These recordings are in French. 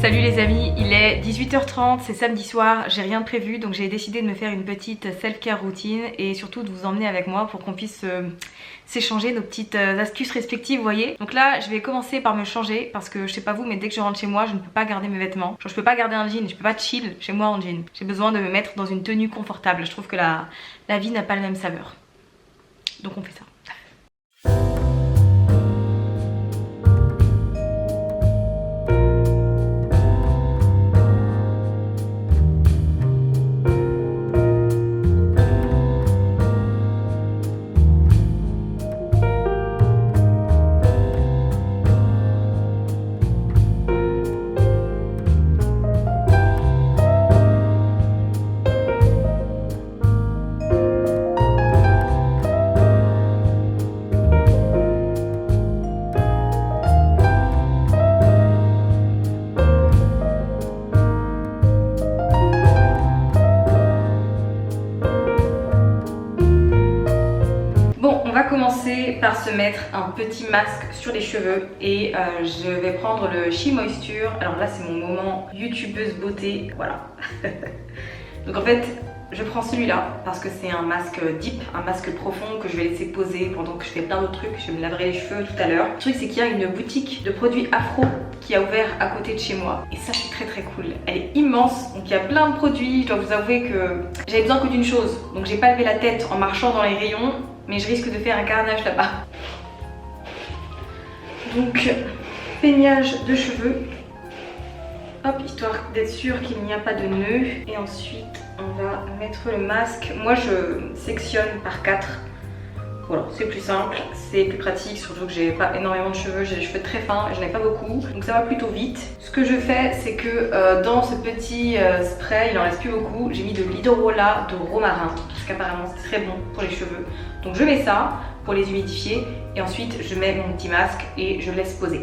Salut les amis, il est 18h30, c'est samedi soir, j'ai rien de prévu donc j'ai décidé de me faire une petite self-care routine et surtout de vous emmener avec moi pour qu'on puisse s'échanger nos petites astuces respectives, vous voyez. Donc là je vais commencer par me changer parce que je sais pas vous mais dès que je rentre chez moi je ne peux pas garder mes vêtements. Genre je peux pas garder un jean, je peux pas chill chez moi en jean. J'ai besoin de me mettre dans une tenue confortable, je trouve que la vie n'a pas la même saveur. Donc on fait ça. Commencer par se mettre un petit masque sur les cheveux et je vais prendre le She Moisture. Alors là c'est mon moment youtubeuse beauté, voilà. Donc en fait je prends celui-là parce que c'est un masque deep, un masque profond que je vais laisser poser pendant que je fais plein d'autres trucs. Je me laverai les cheveux tout à l'heure. Le truc c'est qu'il y a une boutique de produits afro qui a ouvert à côté de chez moi et ça c'est très cool. Elle est immense donc il y a plein de produits. Je dois vous avouer que j'avais besoin que d'une chose, donc j'ai pas levé la tête en marchant dans les rayons. Mais je risque de faire un carnage là-bas. Donc, peignage de cheveux. Hop, histoire d'être sûr qu'il n'y a pas de nœud. Et ensuite, on va mettre le masque. Moi, je sectionne par 4. Voilà, c'est plus simple, c'est plus pratique, surtout que j'ai pas énormément de cheveux, j'ai les cheveux très fins, je n'en ai pas beaucoup, donc ça va plutôt vite. Ce que je fais, c'est que dans ce petit spray, il en reste plus beaucoup, j'ai mis de l'hydrolat de romarin, parce qu'apparemment c'est très bon pour les cheveux. Donc je mets ça pour les humidifier, et ensuite je mets mon petit masque et je laisse poser.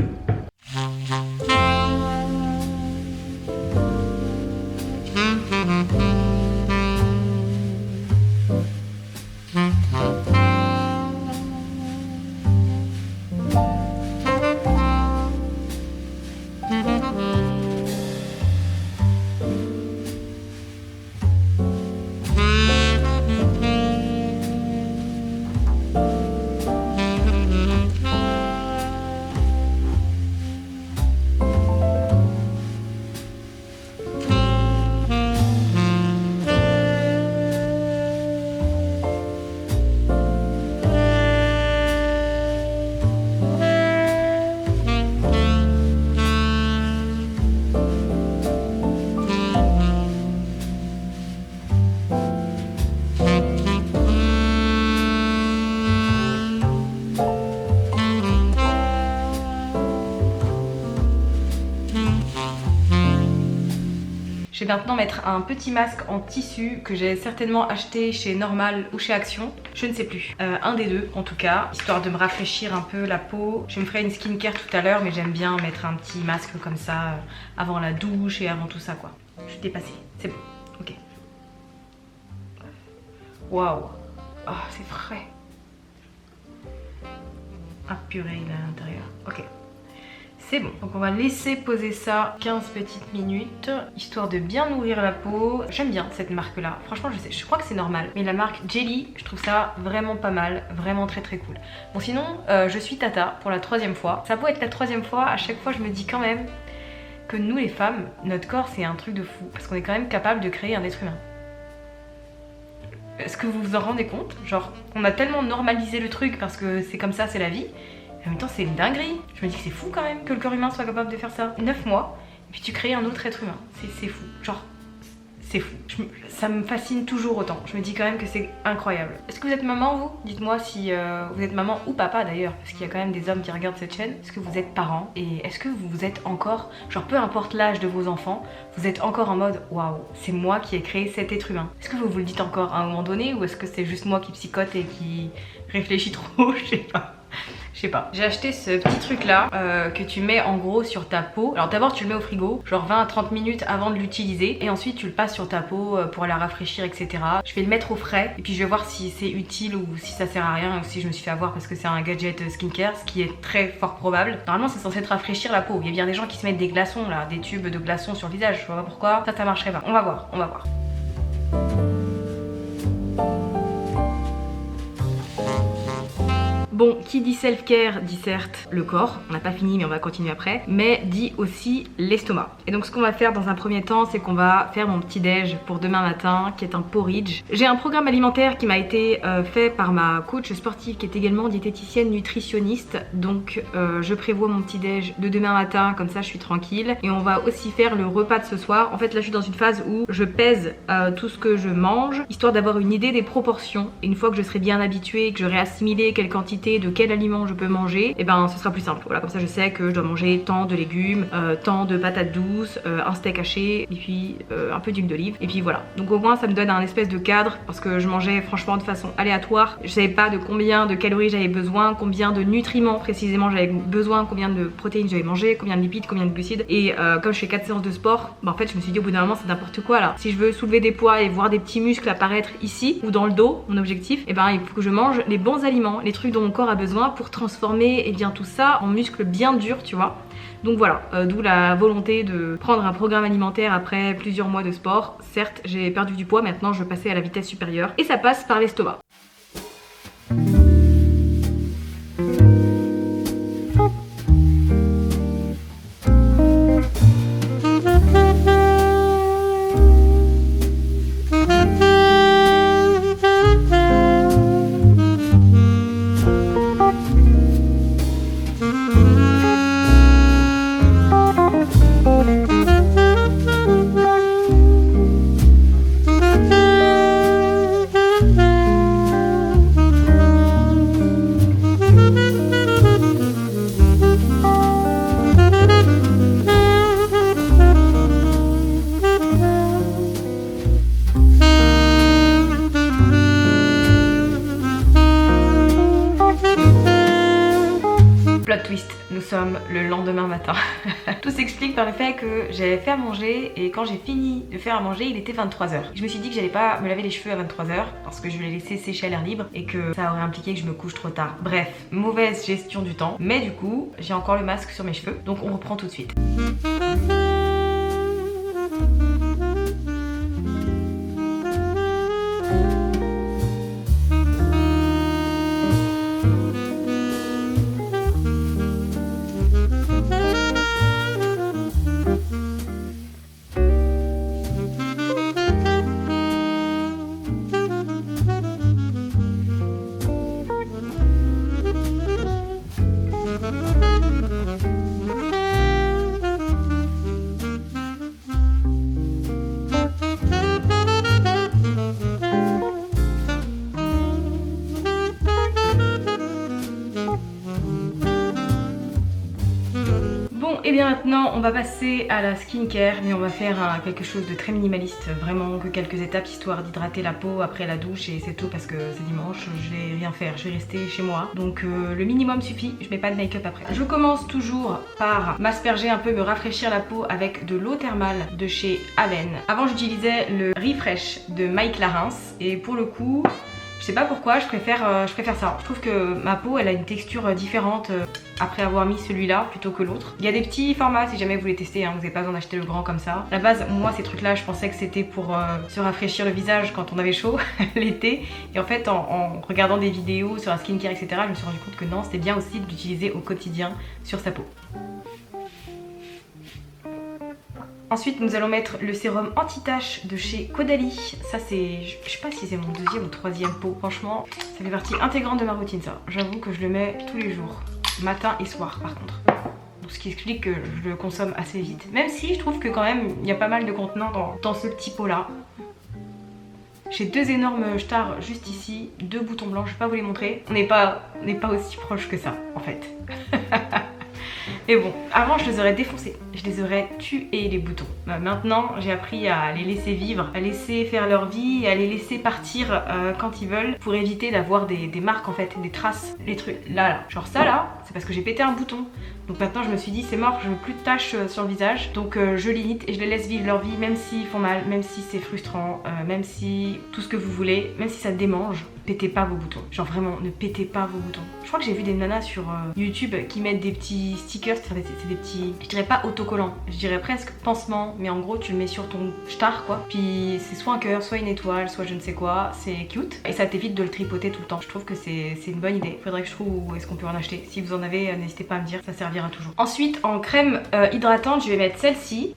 Je vais maintenant mettre un petit masque en tissu que j'ai certainement acheté chez Normal ou chez Action, je ne sais plus, un des deux en tout cas, histoire de me rafraîchir un peu la peau. Je me ferai une skincare tout à l'heure mais j'aime bien mettre un petit masque comme ça avant la douche et avant tout ça quoi. Je suis dépassée, c'est bon, ok. Waouh, oh, c'est frais. Ah purée, il est à l'intérieur, ok. C'est bon, donc on va laisser poser ça 15 petites minutes, histoire de bien nourrir la peau. J'aime bien cette marque là, franchement je crois que c'est normal. Mais la marque Jelly, je trouve ça vraiment pas mal, vraiment très cool. Bon sinon, je suis Tata pour la 3e fois. Ça peut être la 3e fois, à chaque fois je me dis quand même que nous les femmes, notre corps c'est un truc de fou. Parce qu'on est quand même capable de créer un être humain. Est-ce que vous vous en rendez compte? Genre, on a tellement normalisé le truc parce que c'est comme ça, c'est la vie. En même temps c'est une dinguerie, je me dis que c'est fou quand même que le corps humain soit capable de faire ça. 9 mois, et puis tu crées un autre être humain, c'est fou, genre c'est fou. Ça me fascine toujours autant, je me dis quand même que c'est incroyable. Est-ce que vous êtes maman vous? Dites-moi si vous êtes maman ou papa d'ailleurs, parce qu'il y a quand même des hommes qui regardent cette chaîne. Est-ce que vous êtes parents? Et est-ce que vous êtes encore, genre peu importe l'âge de vos enfants, vous êtes encore en mode waouh, c'est moi qui ai créé cet être humain? Est-ce que vous le dites encore à un moment donné ou est-ce que c'est juste moi qui psychote et qui réfléchit trop? Je sais pas. Je sais pas. J'ai acheté ce petit truc là que tu mets en gros sur ta peau. Alors d'abord tu le mets au frigo, genre 20 à 30 minutes avant de l'utiliser. Et ensuite tu le passes sur ta peau pour la rafraîchir, etc. Je vais le mettre au frais et puis je vais voir si c'est utile ou si ça sert à rien ou si je me suis fait avoir parce que c'est un gadget skincare, ce qui est très fort probable. Normalement c'est censé te rafraîchir la peau. Il y a bien des gens qui se mettent des glaçons là, des tubes de glaçons sur le visage. Je vois pas pourquoi ça marcherait pas. On va voir, on va voir. Bon, qui dit self-care dit certes le corps, on n'a pas fini mais on va continuer après, mais dit aussi l'estomac. Et donc ce qu'on va faire dans un premier temps, c'est qu'on va faire mon petit déj pour demain matin, qui est un porridge. J'ai un programme alimentaire qui m'a été fait par ma coach sportive qui est également diététicienne nutritionniste, donc je prévois mon petit déj de demain matin, comme ça je suis tranquille. Et on va aussi faire le repas de ce soir. En fait là je suis dans une phase où je pèse tout ce que je mange, histoire d'avoir une idée des proportions. Et une fois que je serai bien habituée, que j'aurai assimilé quelle quantité de quel aliment je peux manger, et ben ce sera plus simple. Voilà, comme ça je sais que je dois manger tant de légumes, tant de patates douces, un steak haché et puis un peu d'huile d'olive. Et puis voilà. Donc au moins ça me donne un espèce de cadre parce que je mangeais franchement de façon aléatoire. Je savais pas de combien de calories j'avais besoin, combien de nutriments précisément j'avais besoin, combien de protéines j'avais mangé, combien de lipides, combien de glucides. Et comme je fais 4 séances de sport, bah en fait je me suis dit au bout d'un moment c'est n'importe quoi là. Si je veux soulever des poids et voir des petits muscles apparaître ici ou dans le dos, mon objectif, et ben il faut que je mange les bons aliments, les trucs dont mon corps a besoin pour transformer et bien tout ça en muscles bien durs, tu vois. Donc voilà, d'où la volonté de prendre un programme alimentaire après plusieurs mois de sport. Certes, j'ai perdu du poids, maintenant je veux passer à la vitesse supérieure et ça passe par l'estomac. Twist, nous sommes le lendemain matin. Tout s'explique par le fait que j'avais fait à manger et quand j'ai fini de faire à manger, il était 23h. Je me suis dit que j'allais pas me laver les cheveux à 23h parce que je les laissais sécher à l'air libre et que ça aurait impliqué que je me couche trop tard. Bref, mauvaise gestion du temps. Mais du coup, j'ai encore le masque sur mes cheveux, donc on reprend tout de suite. Et bien maintenant on va passer à la skincare, mais on va faire quelque chose de très minimaliste, vraiment que quelques étapes histoire d'hydrater la peau après la douche et c'est tout parce que c'est dimanche, je vais rien faire, je vais rester chez moi. Donc le minimum suffit, je mets pas de make-up après. Je commence toujours par m'asperger un peu, me rafraîchir la peau avec de l'eau thermale de chez Allen. Avant j'utilisais le Refresh de Mike Clarins et pour le coup, je sais pas pourquoi, je préfère ça. Je trouve que ma peau elle a une texture différente après avoir mis celui-là plutôt que l'autre. Il y a des petits formats si jamais vous voulez tester, hein, vous n'avez pas besoin d'acheter le grand comme ça. À la base, moi ces trucs là je pensais que c'était pour se rafraîchir le visage quand on avait chaud l'été. Et en fait en regardant des vidéos sur la skincare etc, je me suis rendu compte que non, c'était bien aussi de l'utiliser au quotidien sur sa peau. Ensuite nous allons mettre le sérum anti-tache de chez Caudalie. Ça c'est, je sais pas si c'est mon deuxième ou troisième pot. Franchement ça fait partie intégrante de ma routine ça. J'avoue que je le mets tous les jours, matin et soir par contre. Donc, ce qui explique que je le consomme assez vite. Même si je trouve que quand même il y a pas mal de contenants dans ce petit pot là. J'ai deux énormes stars juste ici, deux boutons blancs, je vais pas vous les montrer. On n'est pas aussi proche que ça en fait. Et bon, avant je les aurais défoncés, je les aurais tués les boutons. Maintenant j'ai appris à les laisser vivre, à laisser faire leur vie, à les laisser partir quand ils veulent pour éviter d'avoir des marques en fait, des traces, les trucs là. Genre ça là, c'est parce que j'ai pété un bouton. Donc maintenant je me suis dit c'est mort, je veux plus de taches sur le visage. Donc je limite et je les laisse vivre leur vie même s'ils font mal, même si c'est frustrant, même si tout ce que vous voulez, même si ça démange. Pétez pas vos boutons. Genre vraiment, ne pétez pas vos boutons. Je crois que j'ai vu des nanas sur YouTube qui mettent des petits stickers, c'est des petits, je dirais pas autocollants, je dirais presque pansements, mais en gros tu le mets sur ton star quoi. Puis c'est soit un cœur, soit une étoile, soit je ne sais quoi, c'est cute. Et ça t'évite de le tripoter tout le temps. Je trouve que c'est une bonne idée. Faudrait que je trouve où est-ce qu'on peut en acheter. Si vous en avez, n'hésitez pas à me dire, ça servira toujours. Ensuite, en crème hydratante, je vais mettre celle-ci.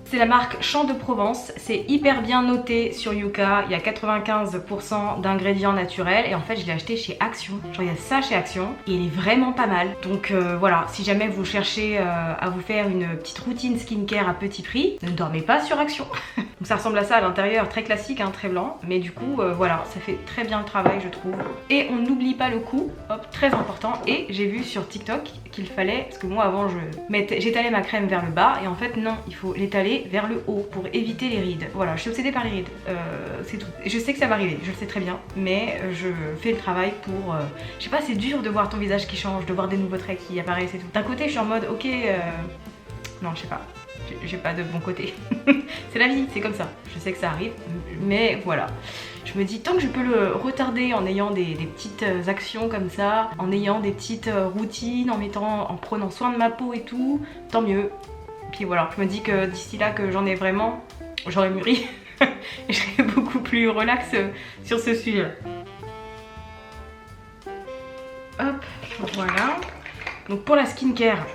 C'est la marque Champ de Provence, c'est hyper bien noté sur Yuka, il y a 95% d'ingrédients naturels et en fait je l'ai acheté chez Action, genre il y a ça chez Action et il est vraiment pas mal. Donc voilà, si jamais vous cherchez à vous faire une petite routine skincare à petit prix, ne dormez pas sur Action. Donc ça ressemble à ça à l'intérieur, très classique, hein, très blanc, mais du coup voilà, ça fait très bien le travail je trouve. Et on n'oublie pas le cou, hop, très important. Et j'ai vu sur TikTok qu'il fallait, parce que moi avant j'étalais ma crème vers le bas et en fait non, il faut l'étaler vers le haut pour éviter les rides. Voilà, je suis obsédée par les rides, c'est tout. Je sais que ça va arriver, je le sais très bien, mais je fais le travail pour... je sais pas, c'est dur de voir ton visage qui change, de voir des nouveaux traits qui apparaissent et tout. D'un côté je suis en mode ok, non je sais pas, j'ai pas de bon côté. C'est la vie, c'est comme ça. Je sais que ça arrive, mais voilà. Je me dis tant que je peux le retarder en ayant des petites actions comme ça, en ayant des petites routines, en prenant soin de ma peau et tout, tant mieux. Puis voilà, je me dis que d'ici là que j'en ai vraiment, j'aurais mûri et je serais beaucoup plus relax sur ce sujet. Hop, voilà. Donc pour la skincare,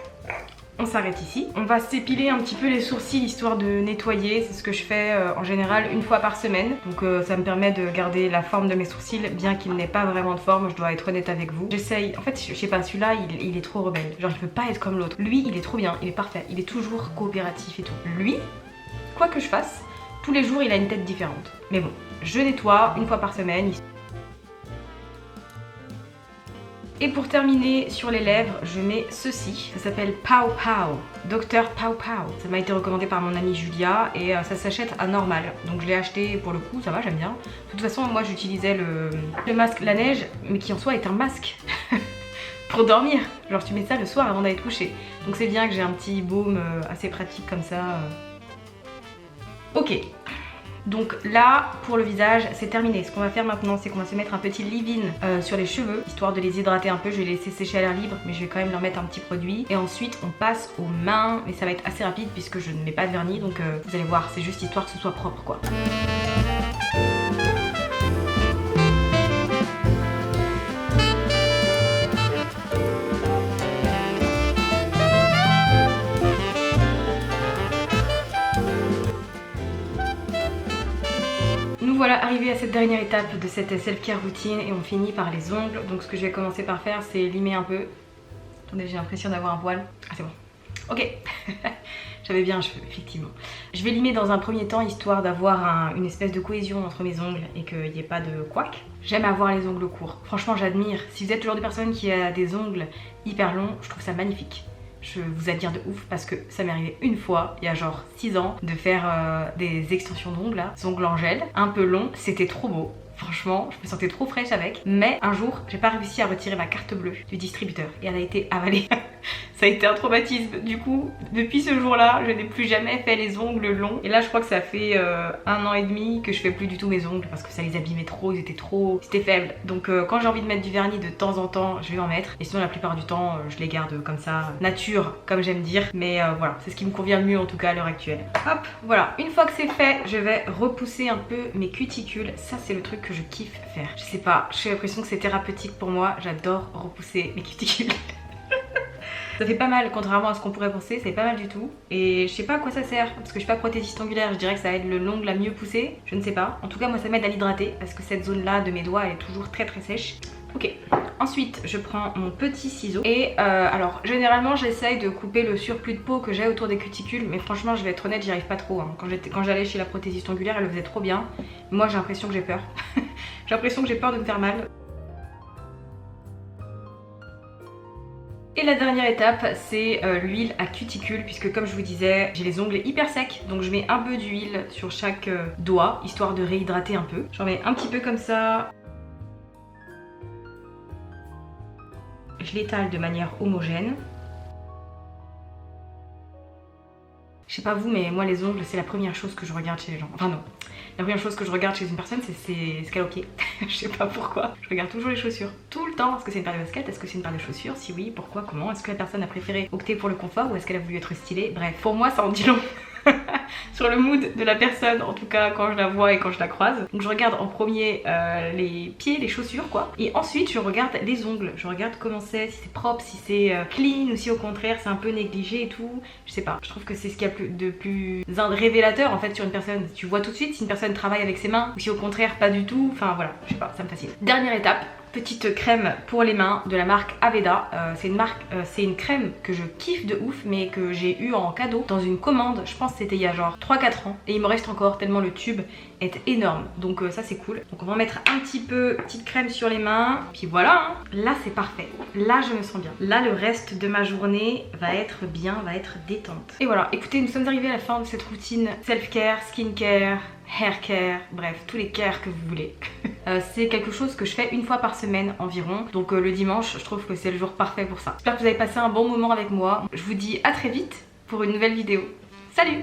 on s'arrête ici. On va s'épiler un petit peu les sourcils histoire de nettoyer. C'est ce que je fais en général une fois par semaine. Donc ça me permet de garder la forme de mes sourcils, bien qu'il n'ait pas vraiment de forme, je dois être honnête avec vous. J'essaye, en fait je sais pas, celui-là il est trop rebelle. Genre il peut pas être comme l'autre. Lui il est trop bien, il est parfait, il est toujours coopératif et tout. Lui, quoi que je fasse, tous les jours il a une tête différente. Mais bon, je nettoie une fois par semaine. Et pour terminer sur les lèvres, je mets ceci. Ça s'appelle Pow Pow, Dr Pow Pow. Ça m'a été recommandé par mon amie Julia et ça s'achète à Normal. Donc je l'ai acheté pour le coup, ça va, j'aime bien. De toute façon, moi j'utilisais le masque La Neige, mais qui en soi est un masque pour dormir. Genre tu mets ça le soir avant d'aller te coucher. Donc c'est bien que j'ai un petit baume assez pratique comme ça. Ok. Donc là, pour le visage, c'est terminé. Ce qu'on va faire maintenant, c'est qu'on va se mettre un petit leave-in sur les cheveux, histoire de les hydrater un peu. Je vais les laisser sécher à l'air libre, mais je vais quand même leur mettre un petit produit. Et ensuite, on passe aux mains, mais ça va être assez rapide puisque je ne mets pas de vernis. Donc vous allez voir, c'est juste histoire que ce soit propre, quoi. Voilà, arrivé à cette dernière étape de cette self-care routine et on finit par les ongles. Donc ce que je vais commencer par faire, c'est limer un peu. Attendez, j'ai l'impression d'avoir un poil. Ah c'est bon. Ok. J'avais bien un cheveu, effectivement. Je vais limer dans un premier temps, histoire d'avoir une espèce de cohésion entre mes ongles et qu'il n'y ait pas de couac. J'aime avoir les ongles courts. Franchement, j'admire. Si vous êtes le genre de personne qui a des ongles hyper longs, je trouve ça magnifique. Je vous admire de ouf parce que ça m'est arrivé une fois, il y a genre 6 ans, de faire des extensions d'ongles là, des ongles en gel, un peu longs, c'était trop beau. Franchement, je me sentais trop fraîche avec. Mais un jour, j'ai pas réussi à retirer ma carte bleue du distributeur et elle a été avalée. Ça a été un traumatisme. Du coup, depuis ce jour-là, je n'ai plus jamais fait les ongles longs. Et là, je crois que ça fait 1 an et demi que je fais plus du tout mes ongles parce que ça les abîmait trop, c'était faible. Donc quand j'ai envie de mettre du vernis de temps en temps, je vais en mettre. Et sinon, la plupart du temps, je les garde comme ça, nature, comme j'aime dire. Mais voilà, c'est ce qui me convient le mieux en tout cas à l'heure actuelle. Hop, voilà. Une fois que c'est fait, je vais repousser un peu mes cuticules. Ça, c'est le truc que je kiffe faire. Je sais pas, j'ai l'impression que c'est thérapeutique pour moi. J'adore repousser mes cuticules. Ça fait pas mal, contrairement à ce qu'on pourrait penser, ça fait pas mal du tout. Et je sais pas à quoi ça sert, parce que je suis pas prothésiste ongulaire, je dirais que ça aide l'ongle à mieux pousser. Je ne sais pas. En tout cas, moi ça m'aide à l'hydrater, parce que cette zone-là de mes doigts, elle est toujours très très sèche. Ok, ensuite je prends mon petit ciseau et alors généralement j'essaye de couper le surplus de peau que j'ai autour des cuticules, mais franchement je vais être honnête, j'y arrive pas trop hein. Quand j'allais chez la prothésiste ongulaire, elle le faisait trop bien. Moi j'ai l'impression que j'ai peur. J'ai l'impression que j'ai peur de me faire mal. Et la dernière étape, c'est l'huile à cuticule, puisque comme je vous disais, j'ai les ongles hyper secs, donc je mets un peu d'huile sur chaque doigt, histoire de réhydrater un peu. J'en mets un petit peu comme ça. Je l'étale de manière homogène. Je sais pas vous, mais moi les ongles, c'est la première chose que je regarde chez les gens. Enfin non, la première chose que je regarde chez une personne, c'est ce qu'elle a au pied. Je sais pas pourquoi. Je regarde toujours les chaussures, tout le temps. Est-ce que c'est une paire de baskets? Est-ce que c'est une paire de chaussures? Si oui, pourquoi? Comment? Est-ce que la personne a préféré opter pour le confort ou est-ce qu'elle a voulu être stylée? Bref, pour moi ça en dit long. Sur le mood de la personne, en tout cas quand je la vois et quand je la croise. Donc je regarde en premier les pieds, les chaussures quoi, et ensuite je regarde les ongles. Je regarde comment c'est, si c'est propre, si c'est clean ou si au contraire c'est un peu négligé et tout. Je sais pas, je trouve que c'est ce qu'il y a de plus révélateur en fait sur une personne. Tu vois tout de suite si une personne travaille avec ses mains ou si au contraire pas du tout. Enfin voilà, je sais pas, ça me fascine. Dernière étape, petite crème pour les mains de la marque Aveda. C'est une crème que je kiffe de ouf, mais que j'ai eu en cadeau dans une commande. Je pense que c'était il y a genre 3-4 ans et il me reste encore tellement le tube est énorme. Donc ça c'est cool. Donc on va en mettre un petit peu, petite crème sur les mains. Puis voilà, hein. Là c'est parfait. Là je me sens bien. Là le reste de ma journée va être bien, va être détente. Et voilà, écoutez, nous sommes arrivés à la fin de cette routine self-care, skincare, hair care, bref, tous les cares que vous voulez. C'est quelque chose que je fais une fois par semaine environ. Donc le dimanche, je trouve que c'est le jour parfait pour ça. J'espère que vous avez passé un bon moment avec moi. Je vous dis à très vite pour une nouvelle vidéo. Salut!